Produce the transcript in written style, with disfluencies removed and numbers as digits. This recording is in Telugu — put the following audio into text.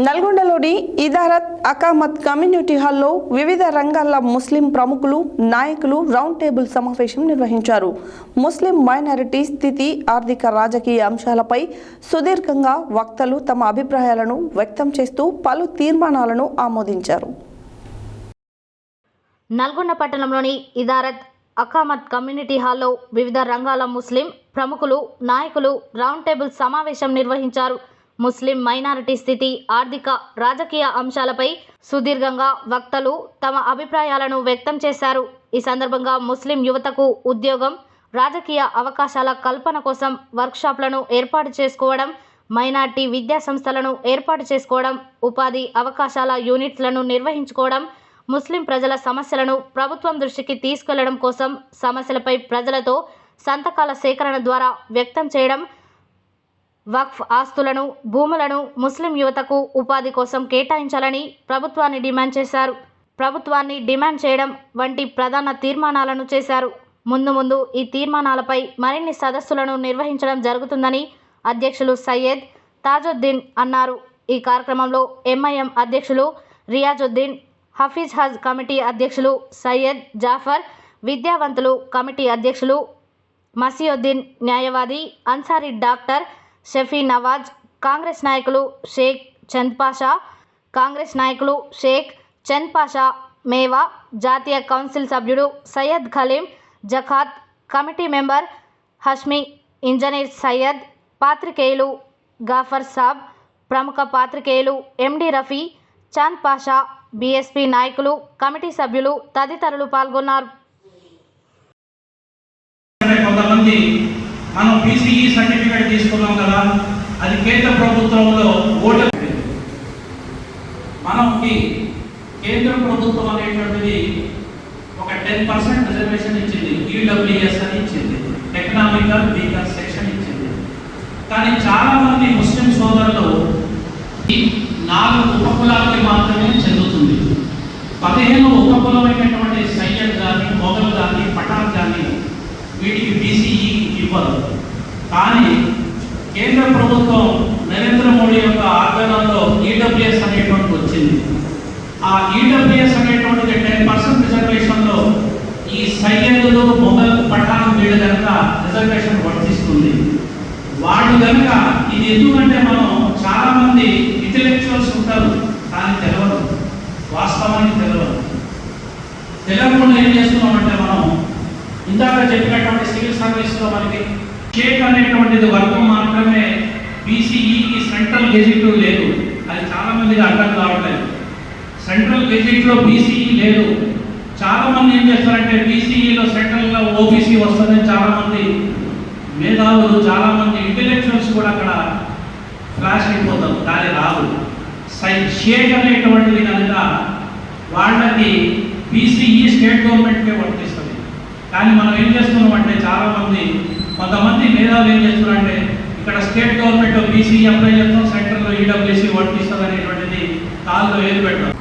నల్గొండలోని ఇదారత్ అకామత్ కమ్యూనిటీ హాల్లో వివిధ రంగాల ముస్లిం ప్రముఖులు నాయకులు రౌండ్ టేబుల్ సమావేశం నిర్వహించారు. ముస్లిం మైనారిటీ స్థితి, ఆర్థిక, రాజకీయ అంశాలపై సుదీర్ఘంగా వక్తలు తమ అభిప్రాయాలను వ్యక్తం చేస్తూ పలు తీర్మానాలను ఆమోదించారు. నల్గొండ పట్టణంలోని ఇదారత్ అకామత్ కమ్యూనిటీ హాల్లో వివిధ రంగాల ముస్లిం ప్రముఖులు నాయకులు రౌండ్ టేబుల్ సమావేశం నిర్వహించారు. ముస్లిం మైనారిటీ స్థితి, ఆర్థిక, రాజకీయ అంశాలపై సుదీర్ఘంగా వక్తలు తమ అభిప్రాయాలను వ్యక్తం చేశారు. ఈ సందర్భంగా ముస్లిం యువతకు ఉద్యోగం, రాజకీయ అవకాశాల కల్పన కోసం వర్క్షాప్లను ఏర్పాటు చేసుకోవడం, మైనారిటీ విద్యా సంస్థలను ఏర్పాటు చేసుకోవడం, ఉపాధి అవకాశాల యూనిట్లను నిర్వహించుకోవడం, ముస్లిం ప్రజల సమస్యలను ప్రభుత్వం దృష్టికి తీసుకెళ్లడం కోసం సమస్యలపై ప్రజలతో సంతకాల సేకరణ ద్వారా వ్యక్తం చేయడం, వక్ఫ్ ఆస్తులను, భూములను ముస్లిం యువతకు ఉపాధి కోసం కేటాయించాలని ప్రభుత్వాన్ని డిమాండ్ చేశారు. ప్రభుత్వాన్ని డిమాండ్ చేయడం వంటి ప్రధాన తీర్మానాలను చేశారు. ముందు ఈ తీర్మానాలపై మరిన్ని సదస్సులను నిర్వహించడం జరుగుతుందని అధ్యక్షులు సయ్యద్ తాజుద్దీన్ అన్నారు. ఈ కార్యక్రమంలో ఎంఐఎం అధ్యక్షులు రియాజుద్దీన్, హఫీజ్ హజ్ కమిటీ అధ్యక్షులు సయ్యద్ జాఫర్, విద్యావంతులు కమిటీ అధ్యక్షులు మసియుద్దీన్, న్యాయవాది అన్సారీ డాక్టర్ షఫీ నవాజ్, కాంగ్రెస్ నాయకులు షేక్ చంద్ పాషా, కాంగ్రెస్ నాయకులు షేక్ చంద్ పాషా మేవా, జాతీయ కౌన్సిల్ సభ్యుడు సయ్యద్ ఖలీం జకాత్, committee member Hashmi, engineer Syed, పాత్రికేయులు గాఫర్ సాబ్, ప్రముఖ పాత్రికేయులు ఎండి రఫీ, చంద్ పాషా, బీఎస్పీ నాయకులు, కమిటీ సభ్యులు తదితరులు పాల్గొన్నారు. మనం పీసీఈ సర్టిఫికేట్ తీసుకున్నాం కదా, అది కేంద్ర ప్రభుత్వంలో మనకి కేంద్ర ప్రభుత్వం అనేటువంటిది ఒక 10% రిజర్వేషన్ ఇచ్చింది, ఈడబ్ల్యూఎస్ అని ఇచ్చింది, ఎకనామికల్ వీకర్ సెక్షన్ ఇచ్చింది. కానీ చాలా మంది ముస్లిం సోదరులు 4 ఉపకులాలకి మాత్రమే చెందుతుంది. 15 ఉపకులమైనటువంటి సయ్యద్ కానీ, మొఘల్ కానీ, పఠాన్ కానీ వీటికి బీసీఈ ఇవ్వదు. కానీ కేంద్ర ప్రభుత్వం నరేంద్ర మోడీ యొక్క ఆధ్వర్యంలో ఈడబ్ల్యూఎస్ అనేటువంటి వచ్చింది. ఆ ఈడబ్ల్యూఎస్ అనేటువంటిది 10% రిజర్వేషన్లో ఈ సయ్యదులు, మొఘల్, పఠాన్ వీళ్ళు కనుక రిజర్వేషన్ వర్తిస్తుంది. వాళ్ళు కనుక ఇది ఎందుకంటే మనం చాలామంది ఇంటెలెక్చువల్స్ ఉంటారు, కానీ తెలియదు, వాస్తవానికి తెలియకుండా ఏం చేస్తున్నామంటే మనం ఇందాక చెప్పినటువంటి సివిల్ సర్వీస్లో మనకి షేక్ అనేటువంటిది వర్గం మాత్రమే బీసీఈకి సెంట్రల్ గెజిట్ లేదు. అది చాలామందికి అర్థం కావట్లేదు. సెంట్రల్ గెజిట్లో బీసీఈ లేదు. చాలామంది ఏం చేస్తారంటే బీసీఈలో సెంట్రల్గా ఓబీసీ వస్తుందని చాలామంది మేధావులు, చాలామంది ఇంటెలెక్చువల్స్ కూడా అక్కడ ఫ్లాష్ అయిపోతారు, కానీ రాదు. షేక్ అనేటువంటిది కనుక వాళ్ళకి బీసీఈ స్టేట్ గవర్నమెంట్కే వర్తిస్తుంది. కానీ మనం ఏం చేస్తున్నాం అంటే కొంతమంది మేధావులు ఏం చేస్తున్నారంటే ఇక్కడ స్టేట్ గవర్నమెంట్ బీసీ అప్లై చేస్తాం, సెంట్రల్లో ఈడబ్ల్యూసీ వర్తిస్తుంది అనేటువంటిది కాల్లో ఏది పెట్టడం.